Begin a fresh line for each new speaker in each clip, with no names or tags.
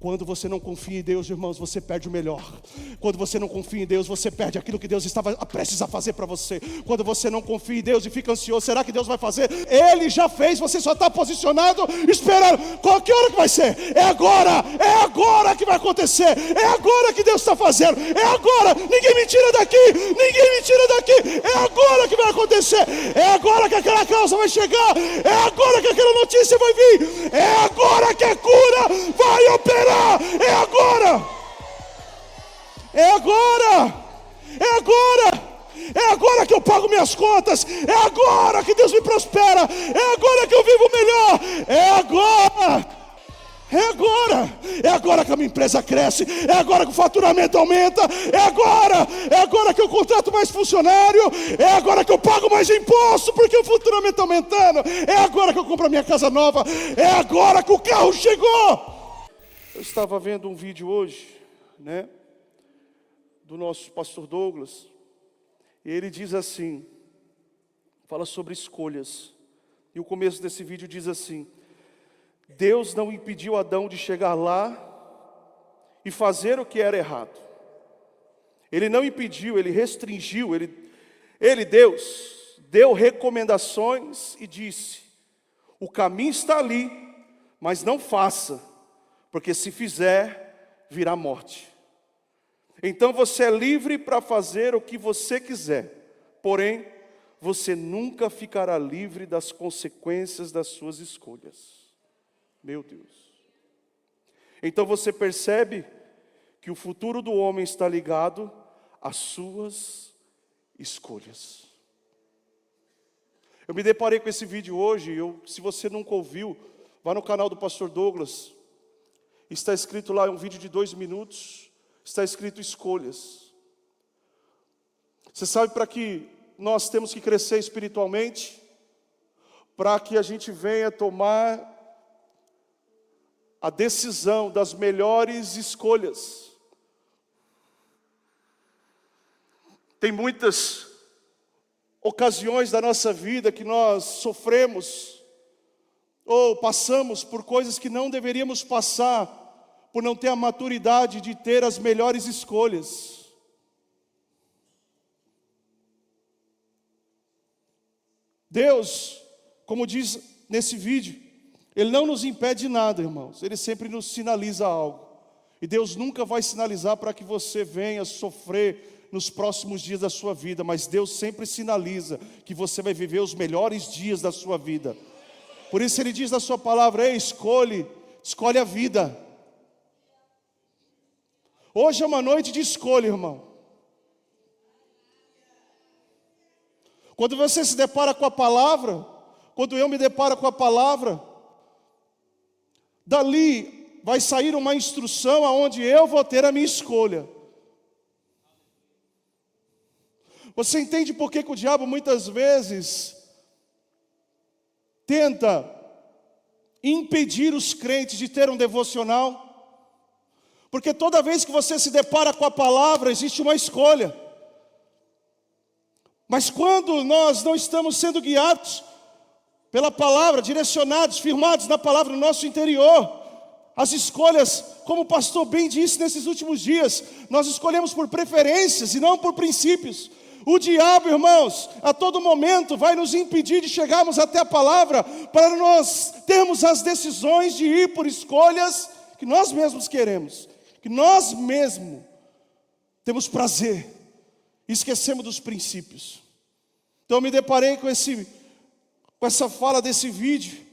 Quando você não confia em Deus, irmãos, você perde o melhor. Quando você não confia em Deus, você perde aquilo que Deus estava prestes a fazer para você. Quando você não confia em Deus e fica ansioso, será que Deus vai fazer? Ele já fez, você só está posicionado, esperando. Que hora que vai ser? É agora que vai acontecer. É agora que Deus está fazendo. É agora, ninguém me tira daqui. É agora que vai acontecer. É agora que aquela causa vai chegar. É agora que aquela notícia vai vir. É agora que a cura vai operar. É agora! É agora! É agora! É agora que eu pago minhas contas! É agora que Deus me prospera! É agora que eu vivo melhor! É agora! É agora! É agora que a minha empresa cresce! É agora que o faturamento aumenta! É agora! É agora que eu contrato mais funcionário! É agora que eu pago mais imposto porque o faturamento está aumentando! É agora que eu compro a minha casa nova! É agora que o carro chegou! Eu estava vendo um vídeo hoje, né, do nosso pastor Douglas, e ele diz assim, fala sobre escolhas, e o começo desse vídeo diz assim: Deus não impediu Adão de chegar lá e fazer o que era errado. Ele não impediu, ele restringiu, Deus, deu recomendações e disse: o caminho está ali, mas não faça, porque se fizer, virá morte. Então você é livre para fazer o que você quiser, porém, você nunca ficará livre das consequências das suas escolhas. Meu Deus. Então você percebe que o futuro do homem está ligado às suas escolhas. Eu me deparei com esse vídeo hoje, se você nunca ouviu, vá no canal do pastor Douglas. Está escrito lá, é um vídeo de 2 minutos, está escrito escolhas. Você sabe para que nós temos que crescer espiritualmente? Para que a gente venha tomar a decisão das melhores escolhas. Tem muitas ocasiões da nossa vida que nós sofremos ou passamos por coisas que não deveríamos passar, por não ter a maturidade de ter as melhores escolhas. Deus, como diz nesse vídeo, Ele não nos impede de nada, irmãos. Ele sempre nos sinaliza algo. E Deus nunca vai sinalizar para que você venha sofrer nos próximos dias da sua vida, mas Deus sempre sinaliza que você vai viver os melhores dias da sua vida. Por isso Ele diz na sua palavra: ei, escolhe a vida. Hoje é uma noite de escolha, irmão. Quando você se depara com a palavra, quando eu me deparo com a palavra, dali vai sair uma instrução aonde eu vou ter a minha escolha. Você entende por que o diabo muitas vezes tenta impedir os crentes de ter um devocional? Porque toda vez que você se depara com a palavra, existe uma escolha. Mas quando nós não estamos sendo guiados pela palavra, direcionados, firmados na palavra no nosso interior, as escolhas, como o pastor bem disse nesses últimos dias, nós escolhemos por preferências e não por princípios. O diabo, irmãos, a todo momento vai nos impedir de chegarmos até a palavra, para nós termos as decisões de ir por escolhas que nós mesmos queremos, que nós mesmos temos prazer, e esquecemos dos princípios. Então eu me deparei com essa fala desse vídeo: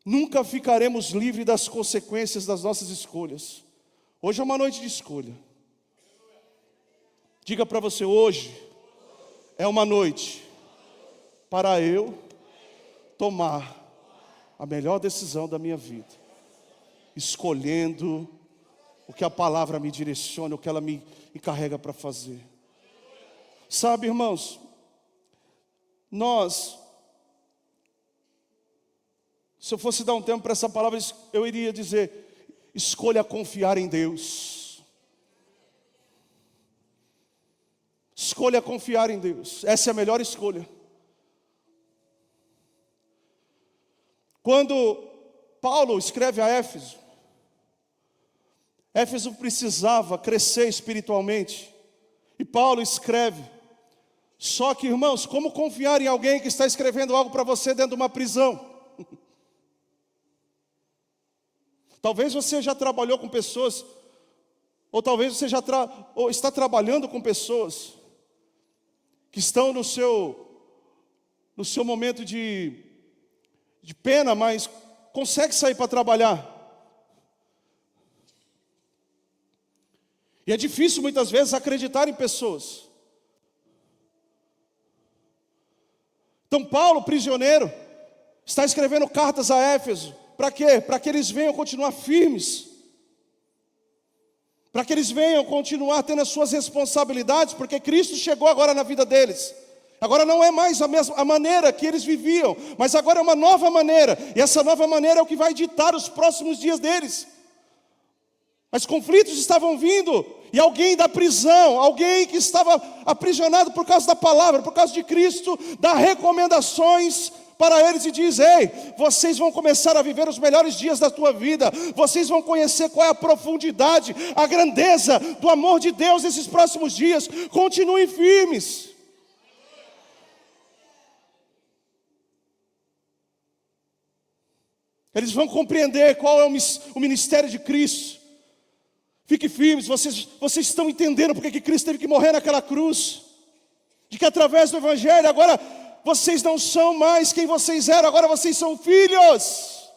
nunca ficaremos livres das consequências das nossas escolhas. Hoje é uma noite de escolha. Diga para você: hoje é uma noite para eu tomar a melhor decisão da minha vida, escolhendo o que a palavra me direciona, o que ela me encarrega para fazer. Sabe, irmãos, se eu fosse dar um tempo para essa palavra, eu iria dizer: escolha confiar em Deus. Escolha confiar em Deus. Essa é a melhor escolha. Quando Paulo escreve a Éfeso, Éfeso precisava crescer espiritualmente. E Paulo escreve. Só que, irmãos, como confiar em alguém que está escrevendo algo para você dentro de uma prisão? Talvez você já trabalhou com pessoas, ou talvez você ou está trabalhando com pessoas que estão no seu momento de pena, mas consegue sair para trabalhar. E é difícil muitas vezes acreditar em pessoas. Então Paulo, prisioneiro, está escrevendo cartas a Éfeso. Para quê? Para que eles venham continuar firmes. Para que eles venham continuar tendo as suas responsabilidades, porque Cristo chegou agora na vida deles. Agora não é mais a maneira que eles viviam, mas agora é uma nova maneira. E essa nova maneira é o que vai ditar os próximos dias deles. Mas conflitos estavam vindo, e alguém da prisão, alguém que estava aprisionado por causa da palavra, por causa de Cristo, dá recomendações para eles e diz: ei, vocês vão começar a viver os melhores dias da tua vida, vocês vão conhecer qual é a profundidade, a grandeza do amor de Deus nesses próximos dias, continuem firmes. Eles vão compreender qual é o ministério de Cristo. Fique firmes, vocês estão entendendo porque que Cristo teve que morrer naquela cruz, de que através do Evangelho, agora vocês não são mais quem vocês eram, agora vocês são filhos.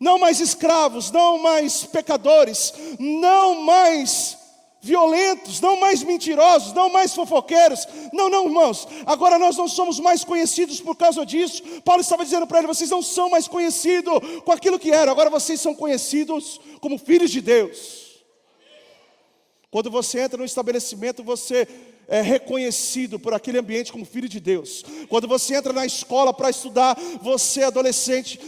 Não mais escravos, não mais pecadores, não mais violentos, não mais mentirosos, não mais fofoqueiros. Não, irmãos, agora nós não somos mais conhecidos por causa disso. Paulo estava dizendo para ele: vocês não são mais conhecidos com aquilo que eram, agora vocês são conhecidos como filhos de Deus. Quando você entra no estabelecimento, você é reconhecido por aquele ambiente como filho de Deus. Quando você entra na escola para estudar, você adolescente,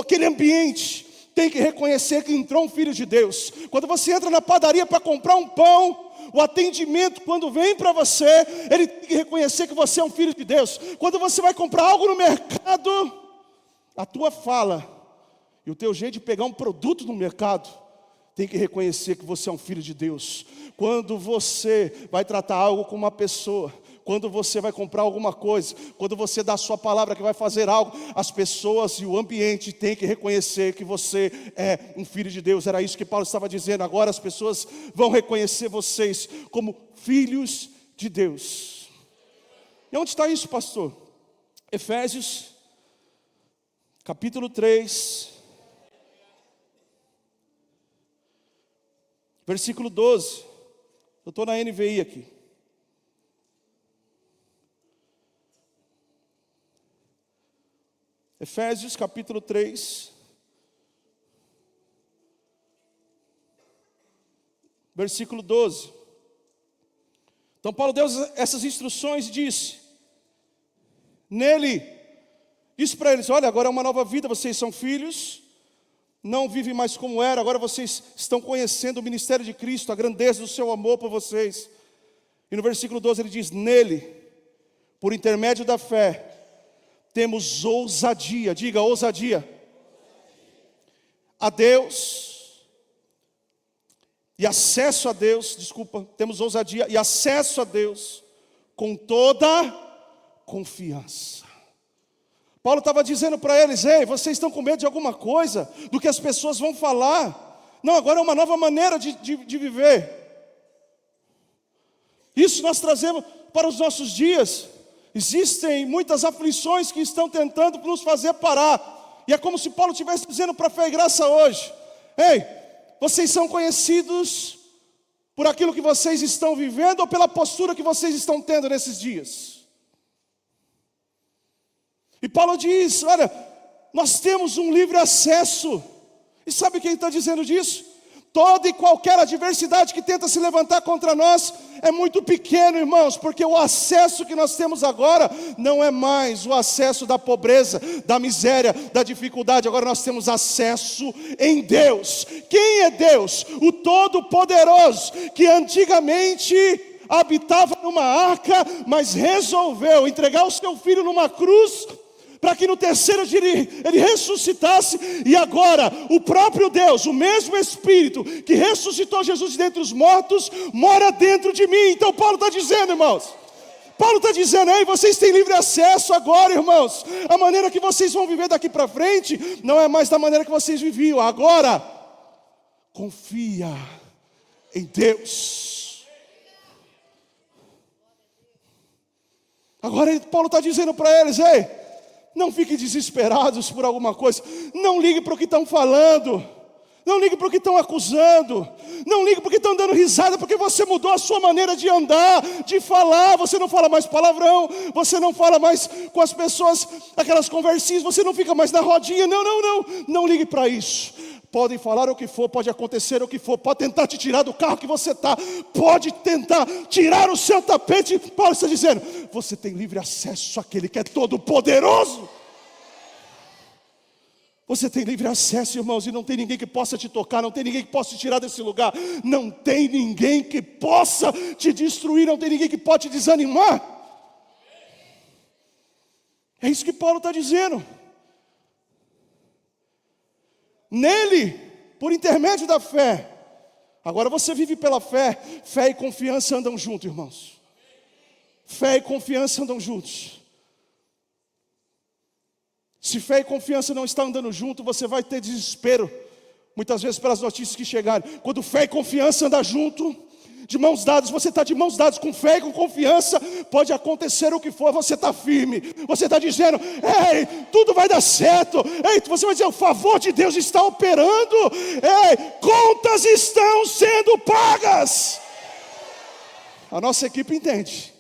aquele ambiente tem que reconhecer que entrou um filho de Deus. Quando você entra na padaria para comprar um pão, o atendimento, quando vem para você, ele tem que reconhecer que você é um filho de Deus. Quando você vai comprar algo no mercado, a tua fala e o teu jeito de pegar um produto no mercado tem que reconhecer que você é um filho de Deus. Quando você vai tratar algo com uma pessoa, quando você vai comprar alguma coisa, quando você dá a sua palavra que vai fazer algo, as pessoas e o ambiente têm que reconhecer que você é um filho de Deus. Era isso que Paulo estava dizendo. Agora as pessoas vão reconhecer vocês como filhos de Deus. E onde está isso, pastor? Efésios, capítulo 3, versículo 12. Eu estou na NVI aqui. Efésios capítulo 3, versículo 12. Então Paulo deu essas instruções e disse, disse para eles: olha, agora é uma nova vida, vocês são filhos, não vivem mais como era, agora vocês estão conhecendo o ministério de Cristo, a grandeza do seu amor por vocês. E no versículo 12 ele diz: nele, por intermédio da fé, temos ousadia, diga ousadia, a Deus, e acesso a Deus, temos ousadia e acesso a Deus, com toda confiança. Paulo estava dizendo para eles: ei, vocês estão com medo de alguma coisa, do que as pessoas vão falar? Não, agora é uma nova maneira de viver. Isso nós trazemos para os nossos dias. Existem muitas aflições que estão tentando nos fazer parar. E é como se Paulo estivesse dizendo para a Fé e Graça hoje: ei, vocês são conhecidos por aquilo que vocês estão vivendo ou pela postura que vocês estão tendo nesses dias? E Paulo diz: olha, nós temos um livre acesso. E sabe quem está dizendo disso? Toda e qualquer adversidade que tenta se levantar contra nós é muito pequeno, irmãos, porque o acesso que nós temos agora não é mais o acesso da pobreza, da miséria, da dificuldade. Agora nós temos acesso em Deus. Quem é Deus? O Todo-Poderoso, que antigamente habitava numa arca, mas resolveu entregar o seu filho numa cruz para que no terceiro dia ele ressuscitasse, e agora o próprio Deus, o mesmo Espírito que ressuscitou Jesus dentre os mortos, mora dentro de mim. Então Paulo está dizendo, irmãos, Paulo está dizendo, ei, vocês têm livre acesso agora, irmãos. A maneira que vocês vão viver daqui para frente não é mais da maneira que vocês viviam. Agora, confia em Deus. Agora Paulo está dizendo para eles, ei, não fiquem desesperados por alguma coisa. Não ligue para o que estão falando. Não ligue para o que estão acusando. Não ligue para o que estão dando risada, porque você mudou a sua maneira de andar, de falar. Você não fala mais palavrão. Você não fala mais com as pessoas aquelas conversinhas. Você não fica mais na rodinha. Não ligue para isso. Podem falar o que for, pode acontecer o que for, pode tentar te tirar do carro que você está, pode tentar tirar o seu tapete. Paulo está dizendo, você tem livre acesso àquele que é todo poderoso. Você tem livre acesso, irmãos, e não tem ninguém que possa te tocar, não tem ninguém que possa te tirar desse lugar, não tem ninguém que possa te destruir, não tem ninguém que pode te desanimar. É isso que Paulo está dizendo. Nele, por intermédio da fé, agora você vive pela fé. Fé e confiança andam juntos, irmãos. Fé e confiança andam juntos. Se fé e confiança não estão andando junto, você vai ter desespero, muitas vezes pelas notícias que chegarem. Quando fé e confiança andam junto, de mãos dadas, você está de mãos dadas, com fé e com confiança, pode acontecer o que for, você está firme, você está dizendo, ei, tudo vai dar certo, ei, você vai dizer, o favor de Deus está operando, ei, contas estão sendo pagas. A nossa equipe entende.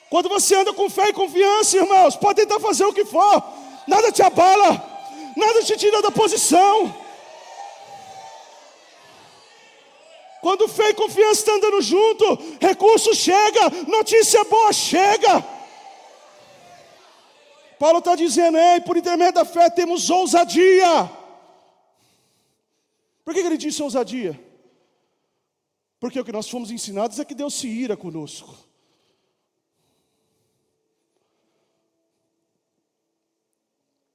Quando você anda com fé e confiança, irmãos, pode tentar fazer o que for, nada te abala, nada te tira da posição. Quando fé e confiança estão andando junto, recurso chega, notícia boa chega. Paulo está dizendo, ei, por intermédio da fé temos ousadia. Por que ele disse ousadia? Porque o que nós fomos ensinados é que Deus se ira conosco.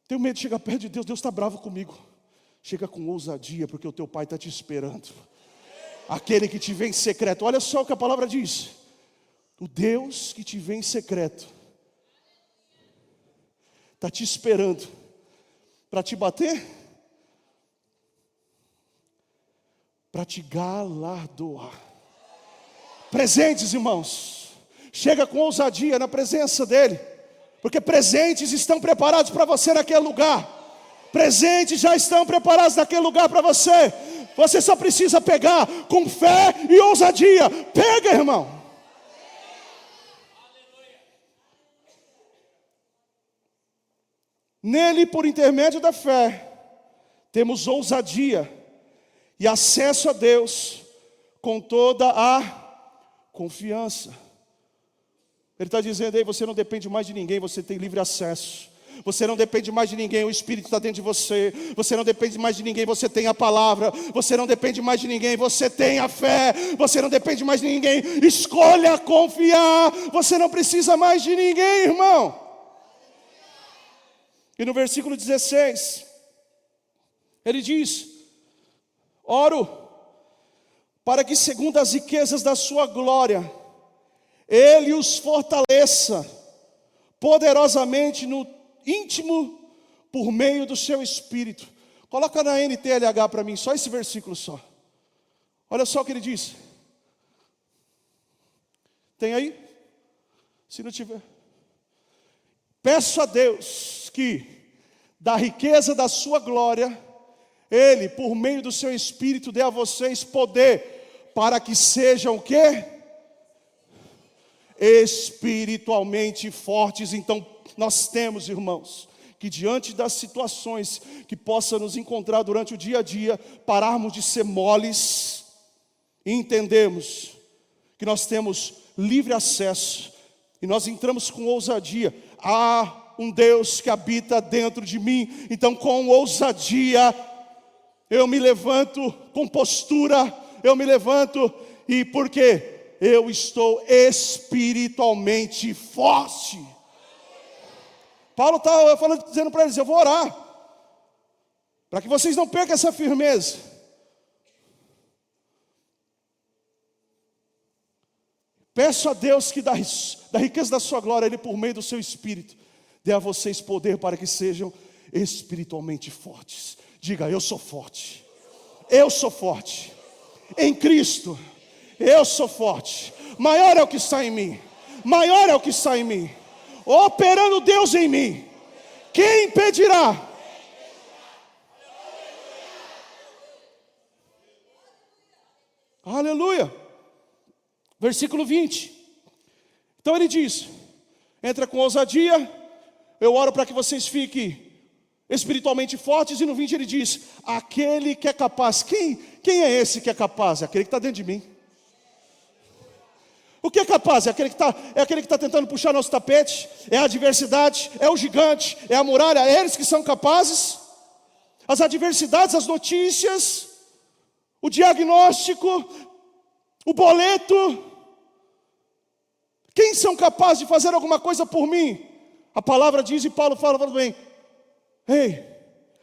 Tenho medo de chegar perto de Deus, Deus está bravo comigo. Chega com ousadia, porque o teu Pai está te esperando. Aquele que te vê em secreto, olha só o que a palavra diz. O Deus que te vê em secreto está te esperando para te bater, para te galardoar. Presentes, irmãos, chega com ousadia na presença dEle, porque presentes estão preparados para você naquele lugar. Presentes já estão preparados naquele lugar para você. Você só precisa pegar com fé e ousadia. Pega, irmão. Nele, por intermédio da fé, temos ousadia e acesso a Deus com toda a confiança. Ele está dizendo aí, você não depende mais de ninguém, você tem livre acesso. Você não depende mais de ninguém, o Espírito está dentro de você. Você não depende mais de ninguém, você tem a palavra. Você não depende mais de ninguém, você tem a fé. Você não depende mais de ninguém, escolha confiar. Você não precisa mais de ninguém, irmão. E no versículo 16, ele diz, oro para que segundo as riquezas da sua glória, Ele os fortaleça poderosamente no íntimo por meio do seu Espírito. Coloca na NTLH para mim, só esse versículo só. Olha só o que ele diz. Tem aí? Se não tiver. Peço a Deus que, da riqueza da sua glória, Ele, por meio do seu Espírito, dê a vocês poder, para que sejam o quê? Espiritualmente fortes. Então, nós temos, irmãos, que diante das situações que possam nos encontrar durante o dia a dia, pararmos de ser moles e entendermos que nós temos livre acesso e nós entramos com ousadia. Há um Deus que habita dentro de mim, então com ousadia eu me levanto, com postura eu me levanto. E por quê? eu estou espiritualmente forte. Paulo está dizendo para eles: eu vou orar, para que vocês não percam essa firmeza. Peço a Deus que da riqueza da sua glória, Ele por meio do seu Espírito, dê a vocês poder para que sejam espiritualmente fortes. Diga: eu sou forte. Eu sou forte. Em Cristo, eu sou forte. Maior é o que está em mim. Maior é o que está em mim. Operando Deus em mim. Quem impedirá? Aleluia. Versículo 20. Então ele diz: entra com ousadia, eu oro para que vocês fiquem espiritualmente fortes. E no 20 ele diz: aquele que é capaz. Quem é esse que é capaz? É aquele que está dentro de mim. O que é capaz? É aquele que está tentando puxar nosso tapete. É a adversidade, é o gigante, é a muralha. É eles que são capazes. As adversidades, as notícias, o diagnóstico, o boleto. Quem são capazes de fazer alguma coisa por mim? A palavra diz, e Paulo fala bem: ei,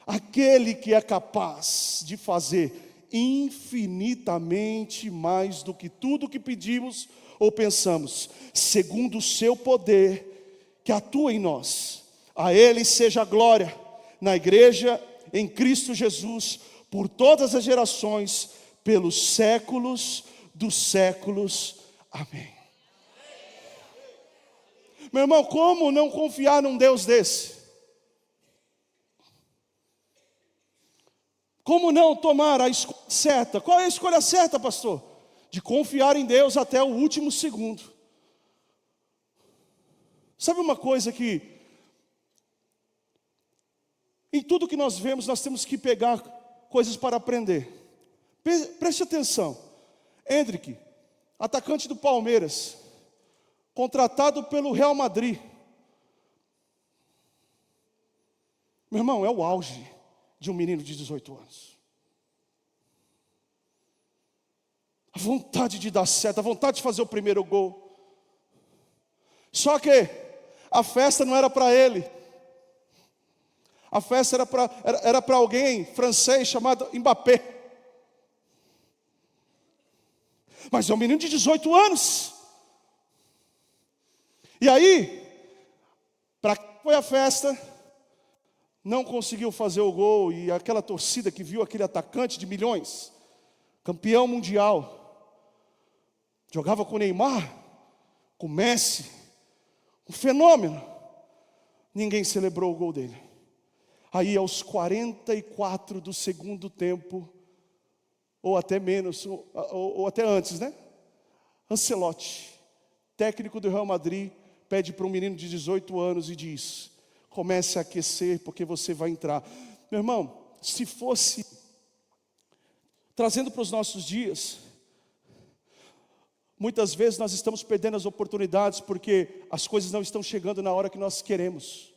aquele que é capaz de fazer infinitamente mais do que tudo que pedimos ou pensamos, segundo o seu poder que atua em nós. A Ele seja a glória na igreja, em Cristo Jesus, por todas as gerações, pelos séculos dos séculos. Amém. Meu irmão, como não confiar num Deus desse? Como não tomar a escolha certa? Qual é a escolha certa, pastor? De confiar em Deus até o último segundo. Sabe uma coisa que, em tudo que nós vemos, nós temos que pegar coisas para aprender. Preste atenção. Hendrick, atacante do Palmeiras, contratado pelo Real Madrid. Meu irmão, é o auge de um menino de 18 anos. A vontade de dar certo, a vontade de fazer o primeiro gol. Só que a festa não era para ele. A festa era para alguém francês chamado Mbappé. Mas é um menino de 18 anos. E aí, para quem foi a festa, não conseguiu fazer o gol. E aquela torcida que viu aquele atacante de milhões, campeão mundial, jogava com o Neymar, com o Messi, um fenômeno. Ninguém celebrou o gol dele. Aí aos 44 do segundo tempo, ou até menos, ou até antes, né? Ancelotti, técnico do Real Madrid, pede para um menino de 18 anos e diz: comece a aquecer porque você vai entrar. Meu irmão, se fosse, trazendo para os nossos dias, muitas vezes nós estamos perdendo as oportunidades porque as coisas não estão chegando na hora que nós queremos.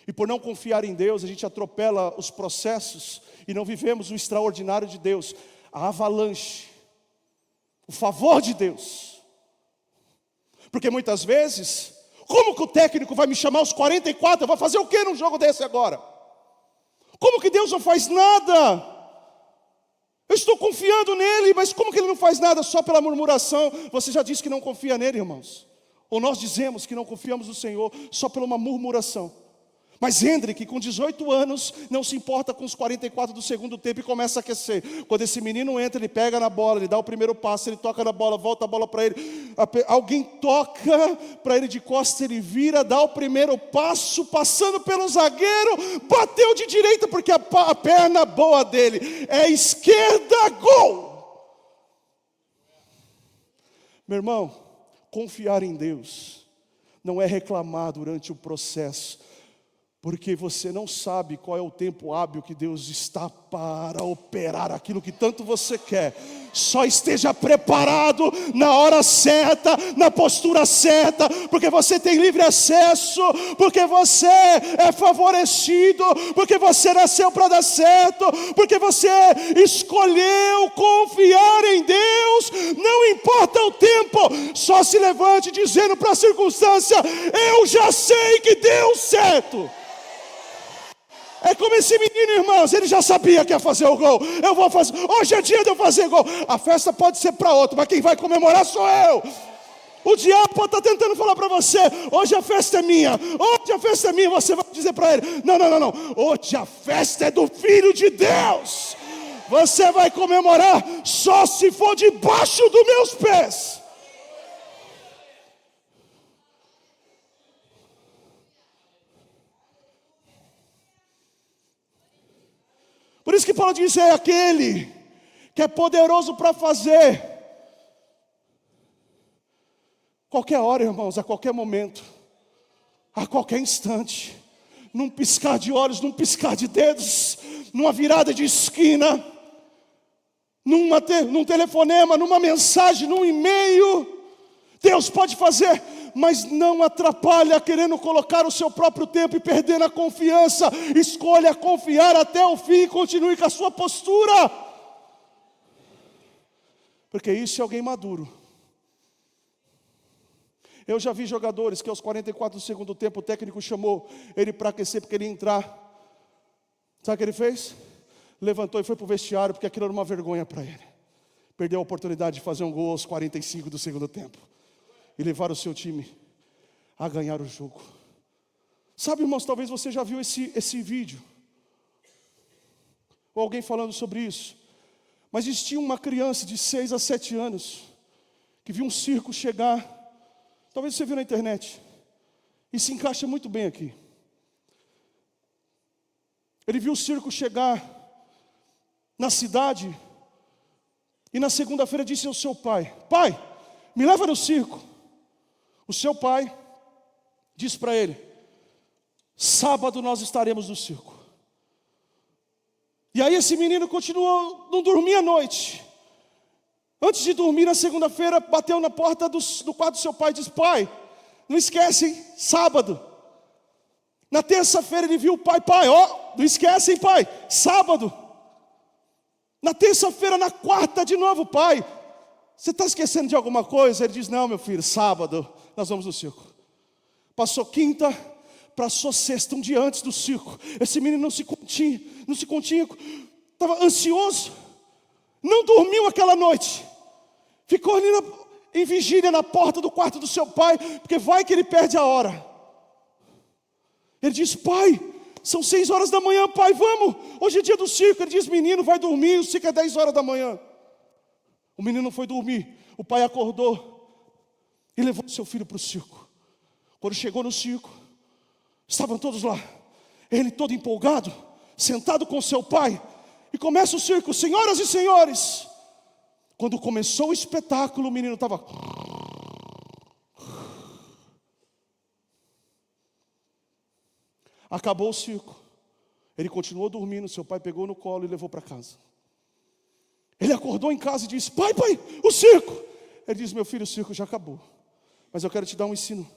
E por não confiar em Deus, a gente atropela os processos e não vivemos o extraordinário de Deus, a avalanche, o favor de Deus. Porque muitas vezes, como que o técnico vai me chamar aos 44? Eu vou fazer o que num jogo desse agora? Como que Deus não faz nada? Eu estou confiando nele, mas como que ele não faz nada só pela murmuração? Você já disse que não confia nele, irmãos. Ou nós dizemos que não confiamos no Senhor só por uma murmuração. Mas Hendrick, com 18 anos, não se importa com os 44 do segundo tempo e começa a aquecer. Quando esse menino entra, ele pega na bola, ele dá o primeiro passo, ele toca na bola, volta a bola para ele. Alguém toca para ele de costas, ele vira, dá o primeiro passo, passando pelo zagueiro, bateu de direita, porque a perna boa dele é esquerda, gol! Meu irmão, confiar em Deus não é reclamar durante o processo. Porque você não sabe qual é o tempo hábil que Deus está para operar aquilo que tanto você quer. Só esteja preparado na hora certa, na postura certa, porque você tem livre acesso, porque você é favorecido, porque você nasceu para dar certo, porque você escolheu confiar em Deus. Não importa o tempo, só se levante dizendo para a circunstância: eu já sei que deu certo. É como esse menino, irmãos, ele já sabia que ia fazer o gol. Eu vou fazer, hoje é dia de eu fazer gol. A festa pode ser para outro, mas quem vai comemorar sou eu. O diabo pode estar tentando falar para você: hoje a festa é minha, hoje a festa é minha. Você vai dizer para ele: não, hoje a festa é do Filho de Deus. Você vai comemorar só se for debaixo dos meus pés. Por isso que Paulo diz: é aquele que é poderoso para fazer. Qualquer hora, irmãos, a qualquer momento, a qualquer instante, num piscar de olhos, num piscar de dedos, numa virada de esquina, num telefonema, numa mensagem, num e-mail, Deus pode fazer. Mas não atrapalha querendo colocar o seu próprio tempo e perdendo a confiança. Escolha confiar até o fim e continue com a sua postura. Porque isso é alguém maduro. Eu já vi jogadores que aos 44 do segundo tempo o técnico chamou ele para aquecer porque ele ia entrar. Sabe o que ele fez? Levantou e foi para o vestiário porque aquilo era uma vergonha para ele. Perdeu a oportunidade de fazer um gol aos 45 do segundo tempo. E levar o seu time a ganhar o jogo. Sabe, irmãos, talvez você já viu esse vídeo, ou alguém falando sobre isso. Mas existia uma criança de 6 a 7 anos que viu um circo chegar. Talvez você viu na internet. E se encaixa muito bem aqui. Ele viu o circo chegar na cidade. E na segunda-feira disse ao seu pai: pai, me leva no circo. O seu pai disse para ele: sábado nós estaremos no circo. E aí esse menino continuou, não dormia à noite. Antes de dormir na segunda-feira, bateu na porta do quarto do seu pai e disse: pai, não esquece, hein? Sábado. Na terça-feira ele viu o pai: não esquece, hein, pai, sábado. Na terça-feira, na quarta de novo: pai, você está esquecendo de alguma coisa? Ele diz: não, meu filho, sábado nós vamos no circo. Passou quinta, passou sexta, um dia antes do circo. Esse menino não se continha, estava ansioso, não dormiu aquela noite. Ficou ali em vigília na porta do quarto do seu pai, porque vai que ele perde a hora. Ele diz: pai, são 6 horas da manhã, pai, vamos, hoje é dia do circo. Ele diz: menino, vai dormir, o circo é 10 horas da manhã. O menino foi dormir, o pai acordou e levou seu filho para o circo. Quando chegou no circo, estavam todos lá, ele todo empolgado, sentado com seu pai, e começa o circo: senhoras e senhores. Quando começou o espetáculo, o menino estava... Acabou o circo, ele continuou dormindo, seu pai pegou no colo e levou para casa. Ele acordou em casa e disse: pai, o circo. Ele disse: meu filho, o circo já acabou, mas eu quero te dar um ensino.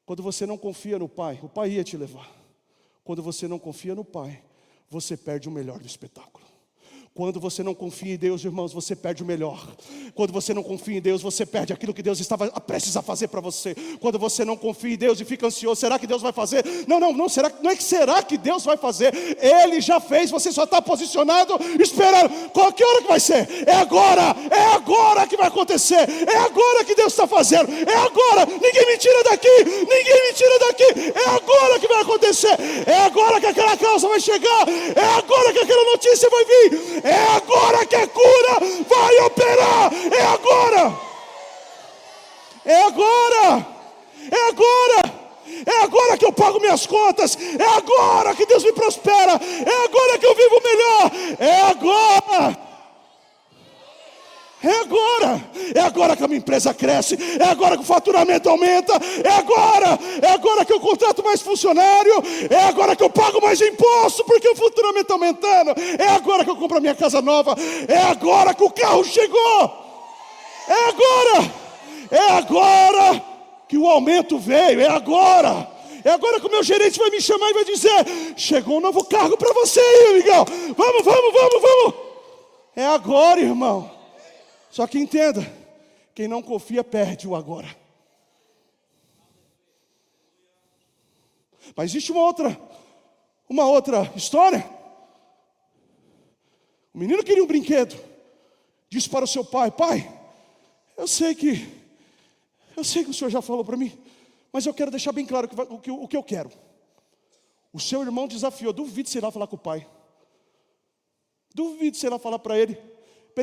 Quando você não confia no pai, o pai ia te levar. Quando você não confia no pai, você perde o melhor do espetáculo. Quando você não confia em Deus, irmãos, você perde o melhor. Quando você não confia em Deus, você perde aquilo que Deus estava prestes a fazer para você. Quando você não confia em Deus e fica ansioso: será que Deus vai fazer? Não, não é que será que Deus vai fazer? Ele já fez, você só está posicionado, esperando. Que hora que vai ser? É agora que vai acontecer. É agora que Deus está fazendo. É agora, ninguém me tira daqui. É agora que vai acontecer. É agora que aquela causa vai chegar. É agora que aquela notícia vai vir. É agora que a cura vai operar. É agora. É agora que eu pago minhas contas. É agora que Deus me prospera. É agora que eu vivo melhor. É agora. É agora que a minha empresa cresce, é agora que o faturamento aumenta, é agora que eu contrato mais funcionário, é agora que eu pago mais imposto, porque o faturamento está aumentando, é agora que eu compro a minha casa nova, é agora que o carro chegou, é agora que o aumento veio, é agora que o meu gerente vai me chamar e vai dizer: chegou um novo cargo para você aí, amigão, vamos, é agora, irmão. Só que entenda, quem não confia perde o agora. Mas existe uma outra história. O menino queria um brinquedo, disse para o seu pai: pai, eu sei que o senhor já falou para mim, mas eu quero deixar bem claro o que eu quero. O seu irmão desafiou, duvido você ir lá falar com o pai. Duvido você ir lá falar para ele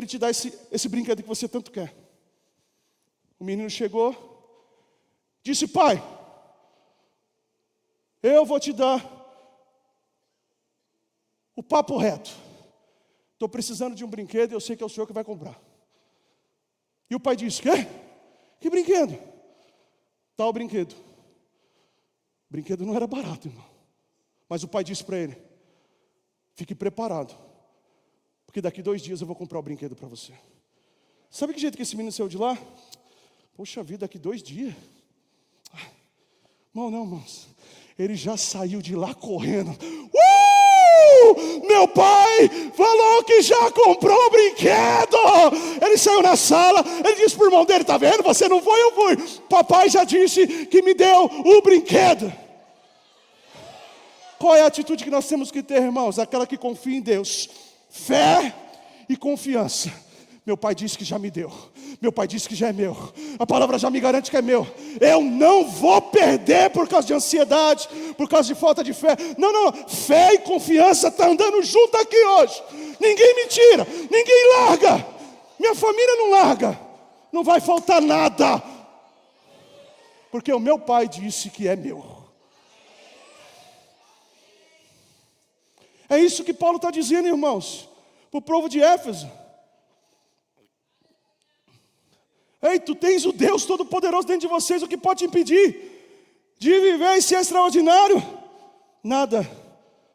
te dar esse brinquedo que você tanto quer. O menino chegou, disse: pai, eu vou te dar o papo reto. Estou precisando de um brinquedo e eu sei que é o senhor que vai comprar. E o pai disse: quê? Que brinquedo? Tal brinquedo. O brinquedo não era barato, irmão. Mas o pai disse para ele: fique preparado, porque daqui 2 dias eu vou comprar o brinquedo para você. Sabe que jeito que esse menino saiu de lá? Poxa vida, daqui 2 dias. Não, irmãos. Ele já saiu de lá correndo. Meu pai falou que já comprou o brinquedo. Ele saiu na sala, ele disse para o irmão dele: tá vendo? Você não foi, eu fui. Papai já disse que me deu o brinquedo. Qual é a atitude que nós temos que ter, irmãos? Aquela que confia em Deus. Fé e confiança. Meu pai disse que já me deu. Meu pai disse que já é meu. A palavra já me garante que é meu. Eu não vou perder por causa de ansiedade, por causa de falta de fé. Não. Fé e confiança estão andando junto aqui hoje. Ninguém me tira, ninguém larga. Minha família não larga. Não vai faltar nada. Porque o meu pai disse que é meu. É isso que Paulo está dizendo, irmãos, para o povo de Éfeso. Ei, tu tens o Deus Todo-Poderoso dentro de vocês, o que pode te impedir de viver e ser extraordinário? Nada.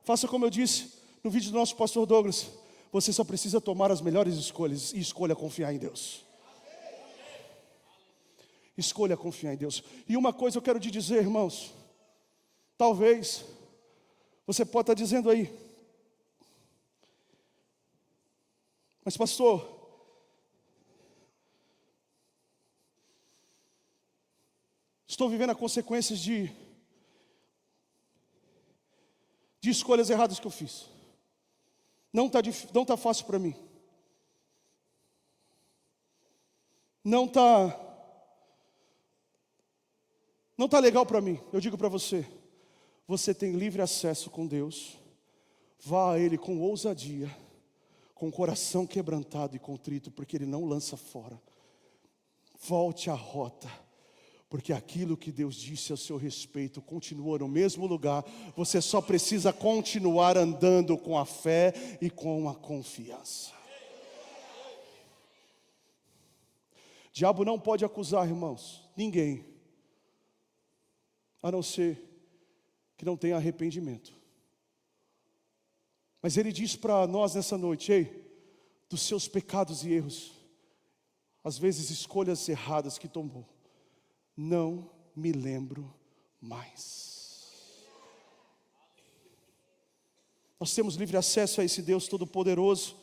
Faça como eu disse no vídeo do nosso pastor Douglas: você só precisa tomar as melhores escolhas, e escolha confiar em Deus. Escolha confiar em Deus. E uma coisa eu quero te dizer, irmãos, talvez você pode estar dizendo aí: mas pastor, estou vivendo as consequências de escolhas erradas que eu fiz. Não está fácil para mim. Não está legal para mim. Eu digo para você: você tem livre acesso com Deus. Vá a Ele com ousadia, com o coração quebrantado e contrito, porque Ele não lança fora. Volte à rota, porque aquilo que Deus disse a seu respeito continua no mesmo lugar. Você só precisa continuar andando com a fé e com a confiança. O diabo não pode acusar, irmãos, ninguém, a não ser que não tenha arrependimento. Mas ele diz para nós nessa noite: ei, dos seus pecados e erros, às vezes escolhas erradas que tomou, não me lembro mais. Nós temos livre acesso a esse Deus Todo-Poderoso,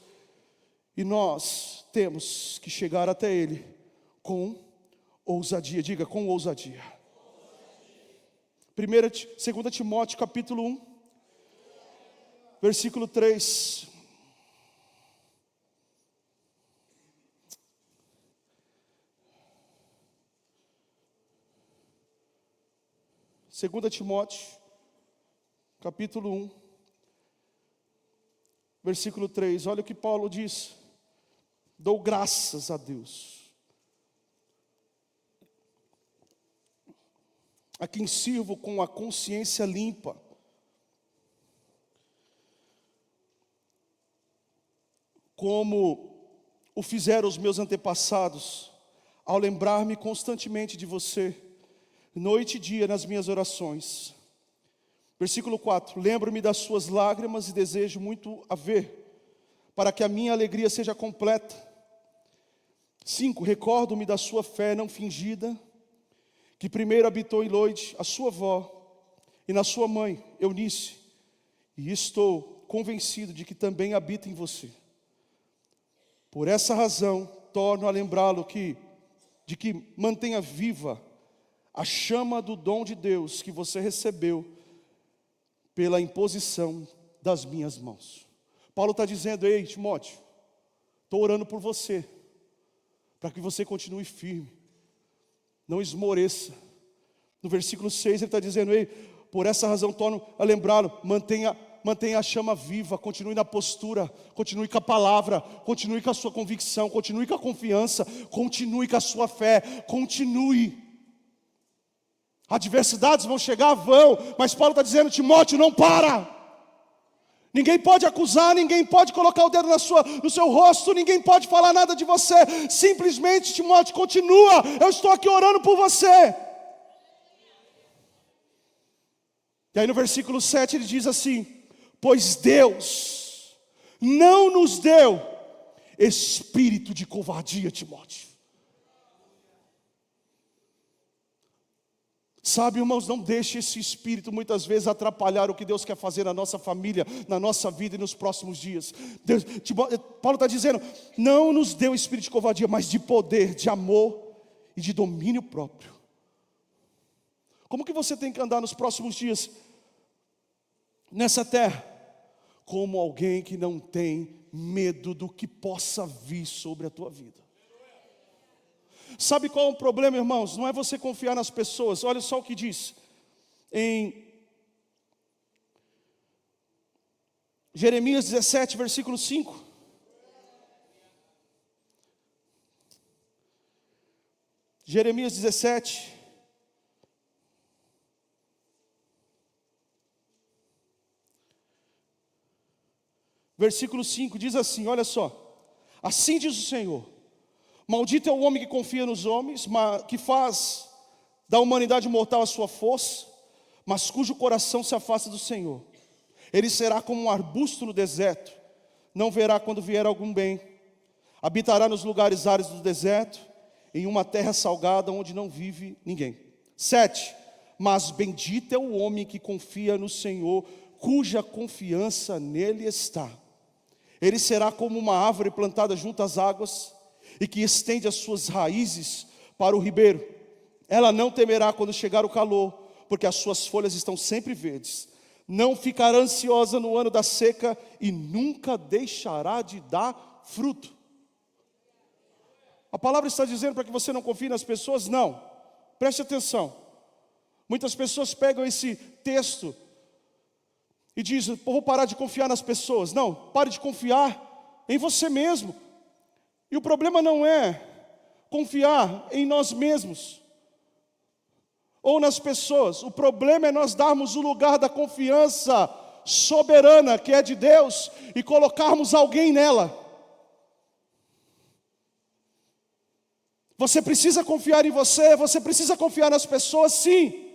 e nós temos que chegar até Ele com ousadia. Diga: com ousadia. 2 Timóteo capítulo 1, versículo 3. Segunda Timóteo, capítulo 1, versículo 3. Olha o que Paulo diz: dou graças a Deus, a quem sirvo com a consciência limpa, como o fizeram os meus antepassados, ao lembrar-me constantemente de você, noite e dia nas minhas orações. Versículo 4, lembro-me das suas lágrimas e desejo muito a ver, para que a minha alegria seja completa. 5, recordo-me da sua fé não fingida, que primeiro habitou em Loide, a sua avó, e na sua mãe, Eunice, e estou convencido de que também habita em você. Por essa razão, torno a lembrá-lo de que mantenha viva a chama do dom de Deus que você recebeu pela imposição das minhas mãos. Paulo está dizendo, ei Timóteo, estou orando por você, para que você continue firme, não esmoreça. No versículo 6 ele está dizendo, ei, por essa razão torno a lembrá-lo, mantenha a chama viva, continue na postura, continue com a palavra, continue com a sua convicção, continue com a confiança, continue com a sua fé, continue. Adversidades vão chegar, mas Paulo está dizendo, Timóteo, não para. Ninguém pode acusar, ninguém pode colocar o dedo no seu rosto, ninguém pode falar nada de você. Simplesmente, Timóteo, continua, eu estou aqui orando por você. E aí no versículo 7 ele diz assim, pois Deus não nos deu espírito de covardia, Timóteo. Sabe, irmãos, não deixe esse espírito muitas vezes atrapalhar o que Deus quer fazer na nossa família, na nossa vida e nos próximos dias. Paulo está dizendo, não nos deu espírito de covardia, mas de poder, de amor e de domínio próprio. Como que você tem que andar nos próximos dias nessa terra? Como alguém que não tem medo do que possa vir sobre a tua vida. Sabe qual é o problema, irmãos? Não é você confiar nas pessoas. Olha só o que diz em Jeremias 17, versículo 5. Jeremias 17. Versículo 5 diz assim, olha só. Assim diz o Senhor. Maldito é o homem que confia nos homens, que faz da humanidade mortal a sua força, mas cujo coração se afasta do Senhor. Ele será como um arbusto no deserto, não verá quando vier algum bem. Habitará nos lugares áridos do deserto, em uma terra salgada onde não vive ninguém. 7. Mas bendito é o homem que confia no Senhor, cuja confiança nele está. Ele será como uma árvore plantada junto às águas, e que estende as suas raízes para o ribeiro. Ela não temerá quando chegar o calor, porque as suas folhas estão sempre verdes. Não ficará ansiosa no ano da seca, e nunca deixará de dar fruto. A palavra está dizendo para que você não confie nas pessoas? Não, preste atenção. Muitas pessoas pegam esse texto e dizem, vou parar de confiar nas pessoas. Não, pare de confiar em você mesmo. E o problema não é confiar em nós mesmos ou nas pessoas. O problema é nós darmos o lugar da confiança soberana que é de Deus e colocarmos alguém nela. Você precisa confiar em você precisa confiar nas pessoas, sim.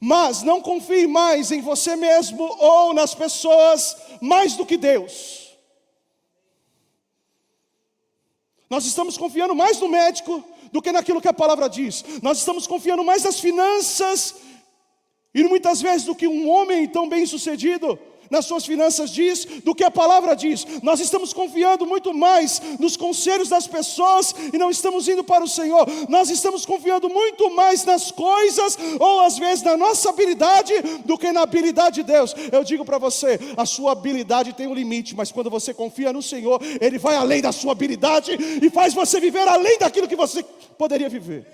Mas não confie mais em você mesmo ou nas pessoas mais do que Deus. Nós estamos confiando mais no médico do que naquilo que a palavra diz. Nós estamos confiando mais nas finanças e muitas vezes do que um homem tão bem sucedido nas suas finanças diz, do que a palavra diz. Nós estamos confiando muito mais nos conselhos das pessoas e não estamos indo para o Senhor. Nós estamos confiando muito mais nas coisas ou às vezes na nossa habilidade do que na habilidade de Deus. Eu digo para você, a sua habilidade tem um limite, mas quando você confia no Senhor, Ele vai além da sua habilidade e faz você viver além daquilo que você poderia viver.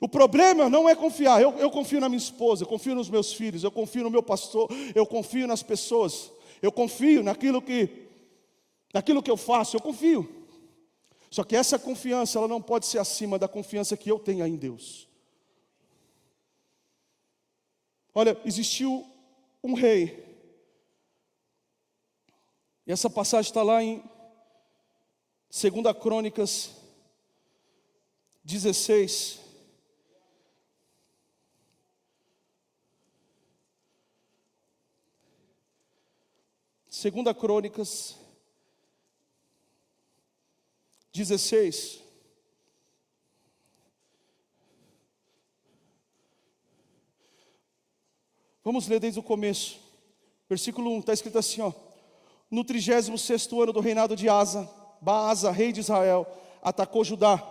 O problema não é confiar, eu confio na minha esposa, eu confio nos meus filhos, eu confio no meu pastor, eu confio nas pessoas, eu confio naquilo que eu faço, eu confio. Só que essa confiança, ela não pode ser acima da confiança que eu tenho em Deus. Olha, existiu um rei. E essa passagem está lá em 2 Crônicas 16. Segunda Crônicas 16. Vamos ler desde o começo. Versículo 1, está escrito assim, ó. No 36º ano do reinado de Asa, Baasa, rei de Israel, atacou Judá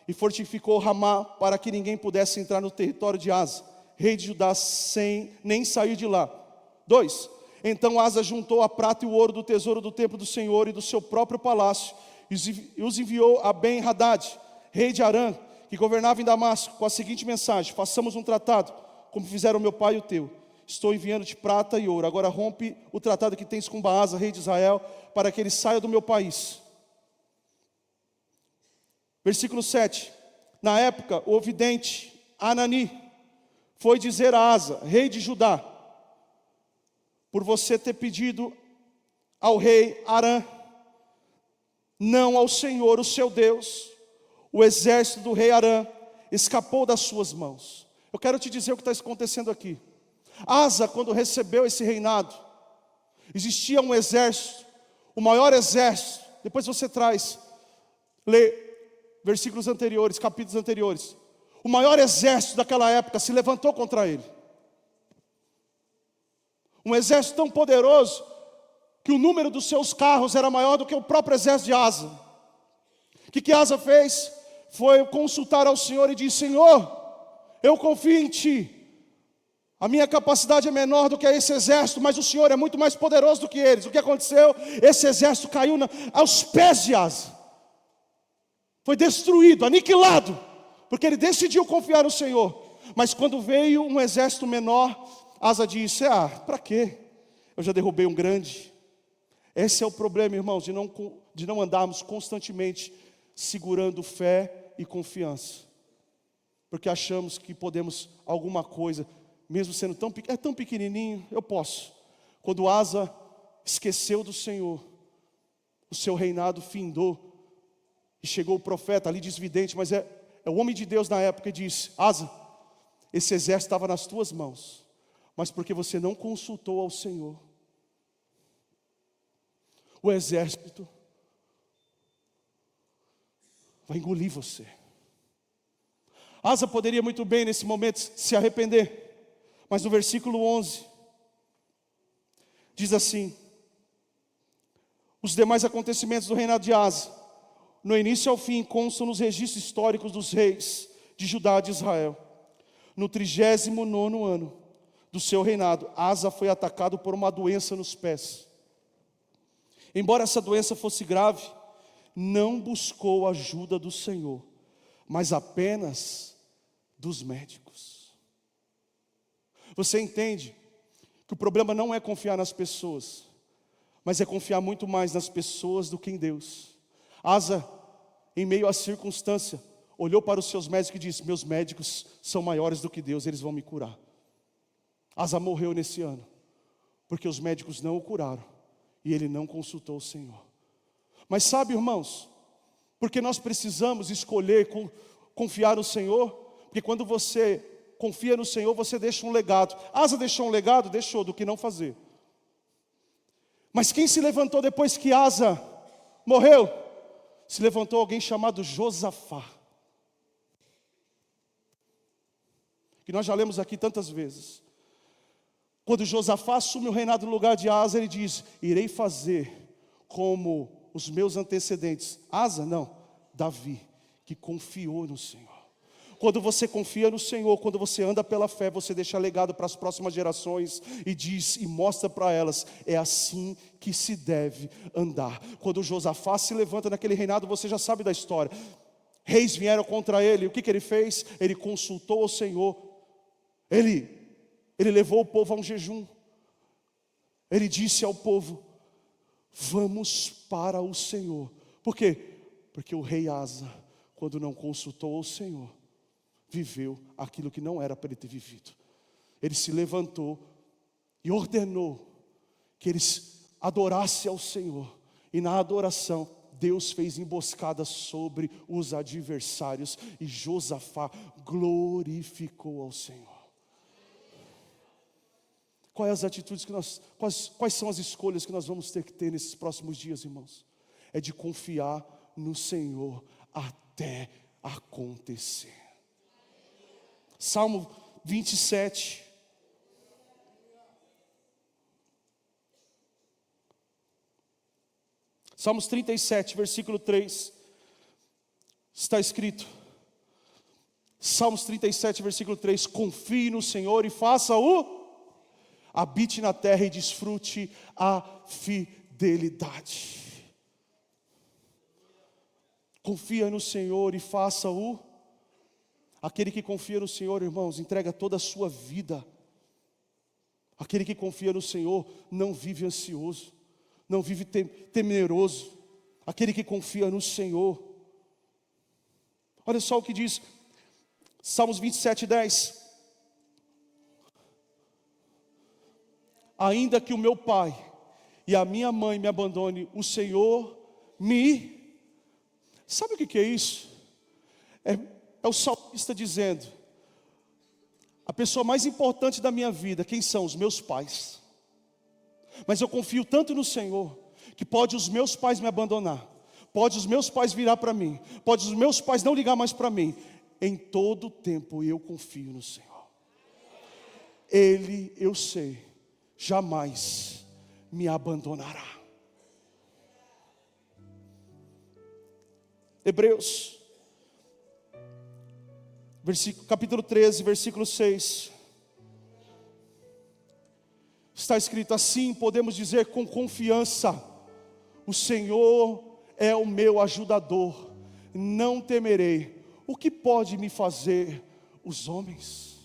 e fortificou Ramá para que ninguém pudesse entrar no território de Asa, rei de Judá, sem nem sair de lá. 2. Então Asa juntou a prata e o ouro do tesouro do templo do Senhor e do seu próprio palácio e os enviou a Ben-Hadad, rei de Arã, que governava em Damasco, com a seguinte mensagem: façamos um tratado, como fizeram meu pai e o teu. Estou enviando-te prata e ouro. Agora rompe o tratado que tens com Baasa, rei de Israel, para que ele saia do meu país. Versículo 7. Na época, o vidente Anani foi dizer a Asa, rei de Judá: por você ter pedido ao rei Arã, não ao Senhor, o seu Deus, o exército do rei Arã escapou das suas mãos. Eu quero te dizer o que está acontecendo aqui. Asa, quando recebeu esse reinado, existia um exército, o maior exército. Depois você lê versículos anteriores, capítulos anteriores. O maior exército daquela época se levantou contra ele. Um exército tão poderoso que o número dos seus carros era maior do que o próprio exército de Asa. O que Asa fez? Foi consultar ao Senhor e disse: Senhor, eu confio em Ti. A minha capacidade é menor do que esse exército, mas o Senhor é muito mais poderoso do que eles. O que aconteceu? Esse exército caiu aos pés de Asa. Foi destruído, aniquilado, porque ele decidiu confiar no Senhor. Mas quando veio um exército menor, Asa disse: para quê? Eu já derrubei um grande. Esse é o problema, irmãos, de não andarmos constantemente segurando fé e confiança. Porque achamos que podemos alguma coisa, mesmo sendo tão pequenininho, eu posso. Quando Asa esqueceu do Senhor, o seu reinado findou. E chegou o profeta ali, desvidente, mas é o homem de Deus na época, e disse: Asa, esse exército estava nas tuas mãos, mas porque você não consultou ao Senhor, o exército vai engolir você. Asa poderia muito bem nesse momento se arrepender, mas no versículo 11 diz assim: os demais acontecimentos do reinado de Asa, no início ao fim, constam nos registros históricos dos reis de Judá e de Israel. No 39º ano do seu reinado, Asa foi atacado por uma doença nos pés. Embora essa doença fosse grave, não buscou a ajuda do Senhor, mas apenas dos médicos. Você entende que o problema não é confiar nas pessoas, mas é confiar muito mais nas pessoas do que em Deus. Asa, em meio à circunstância, olhou para os seus médicos e disse: meus médicos são maiores do que Deus, eles vão me curar. Asa morreu nesse ano, porque os médicos não o curaram, e ele não consultou o Senhor. Mas sabe, irmãos, porque nós precisamos escolher confiar no Senhor, porque quando você confia no Senhor, você deixa um legado. Asa deixou um legado? Deixou, do que não fazer. Mas quem se levantou depois que Asa morreu? Se levantou alguém chamado Josafá, que nós já lemos aqui tantas vezes. Quando Josafá assume o reinado no lugar de Asa, ele diz: irei fazer como os meus antecedentes. Asa não, Davi, que confiou no Senhor. Quando você confia no Senhor, quando você anda pela fé, você deixa legado para as próximas gerações e diz e mostra para elas: é assim que se deve andar. Quando Josafá se levanta naquele reinado, você já sabe da história. Reis vieram contra ele, o que ele fez? Ele consultou o Senhor. Ele levou o povo a um jejum. Ele disse ao povo: vamos para o Senhor. Por quê? Porque o rei Asa, quando não consultou o Senhor, viveu aquilo que não era para ele ter vivido. Ele se levantou, e ordenou que eles adorassem ao Senhor. E na adoração, Deus fez emboscada sobre os adversários, e Josafá glorificou ao Senhor. Quais são as escolhas que nós vamos ter que ter nesses próximos dias, irmãos? É de confiar no Senhor até acontecer. Salmo 27. Salmos 37, versículo 3, está escrito, Salmos 37, versículo 3, confie no Senhor e habite na terra e desfrute a fidelidade. Confia no Senhor e aquele que confia no Senhor, irmãos, entrega toda a sua vida. Aquele que confia no Senhor não vive ansioso, não vive temeroso. Aquele que confia no Senhor. Olha só o que diz Salmos 27, 10. Ainda que o meu pai e a minha mãe me abandone, o Senhor me... Sabe o que é isso? É o salmista dizendo: a pessoa mais importante da minha vida, quem são? Os meus pais. Mas eu confio tanto no Senhor, que pode os meus pais me abandonar, pode os meus pais virar para mim, pode os meus pais não ligar mais para mim. Em todo tempo eu confio no Senhor. Ele, eu sei, jamais me abandonará. Hebreus, capítulo 13, versículo 6. Está escrito assim, podemos dizer com confiança: o Senhor é o meu ajudador, não temerei. O que pode me fazer os homens?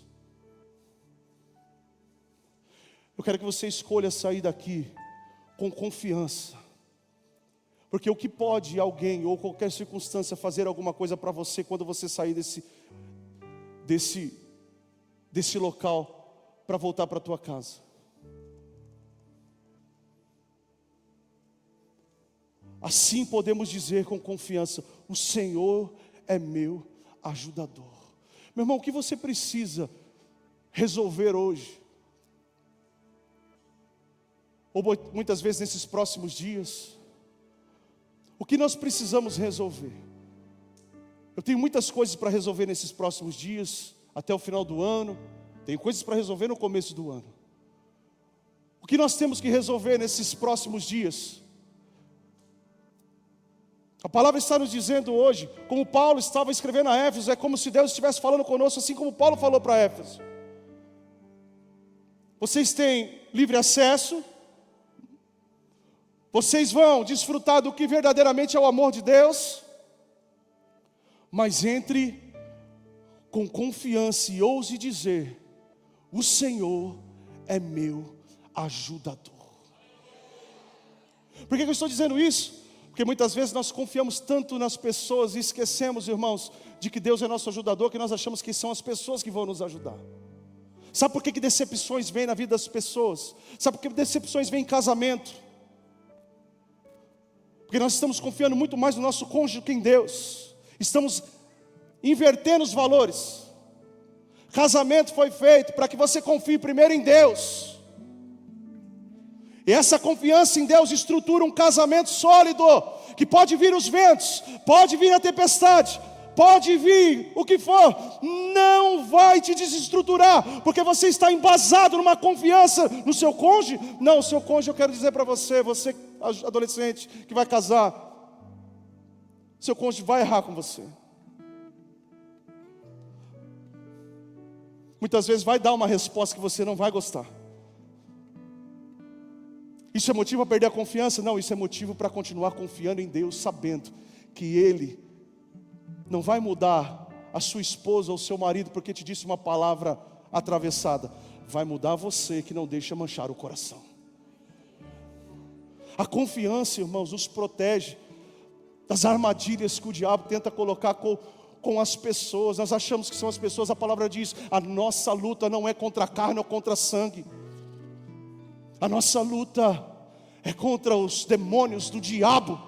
Eu quero que você escolha sair daqui com confiança. Porque o que pode alguém ou qualquer circunstância fazer alguma coisa para você quando você sair desse local para voltar para a tua casa? Assim podemos dizer com confiança: o Senhor é meu ajudador. Meu irmão, o que você precisa resolver hoje? Ou muitas vezes nesses próximos dias, o que nós precisamos resolver? Eu tenho muitas coisas para resolver nesses próximos dias, até o final do ano. Tenho coisas para resolver no começo do ano. O que nós temos que resolver nesses próximos dias? A palavra está nos dizendo hoje, como Paulo estava escrevendo a Éfeso, é como se Deus estivesse falando conosco, assim como Paulo falou para Éfeso. Vocês têm livre acesso, vocês vão desfrutar do que verdadeiramente é o amor de Deus, mas entre com confiança e ouse dizer: o Senhor é meu ajudador. Por que eu estou dizendo isso? Porque muitas vezes nós confiamos tanto nas pessoas e esquecemos, irmãos, de que Deus é nosso ajudador, que nós achamos que são as pessoas que vão nos ajudar. Sabe por que decepções vêm na vida das pessoas? Sabe por que decepções vêm em casamento? Porque nós estamos confiando muito mais no nosso cônjuge do que em Deus. Estamos invertendo os valores. Casamento foi feito para que você confie primeiro em Deus. E essa confiança em Deus estrutura um casamento sólido, que pode vir os ventos, pode vir a tempestade, pode vir o que for, não vai te desestruturar, porque você está embasado numa confiança no seu cônjuge. Não, o seu cônjuge, eu quero dizer para você, você adolescente que vai casar, seu cônjuge vai errar com você. Muitas vezes vai dar uma resposta que você não vai gostar. Isso é motivo para perder a confiança? Não, isso é motivo para continuar confiando em Deus, sabendo que Ele não vai mudar a sua esposa ou seu marido porque te disse uma palavra atravessada. Vai mudar você, que não deixa manchar o coração. A confiança, irmãos, nos protege das armadilhas que o diabo tenta colocar com as pessoas. Nós achamos que são as pessoas. A palavra diz: a nossa luta não é contra a carne ou contra a sangue. A nossa luta é contra os demônios do diabo,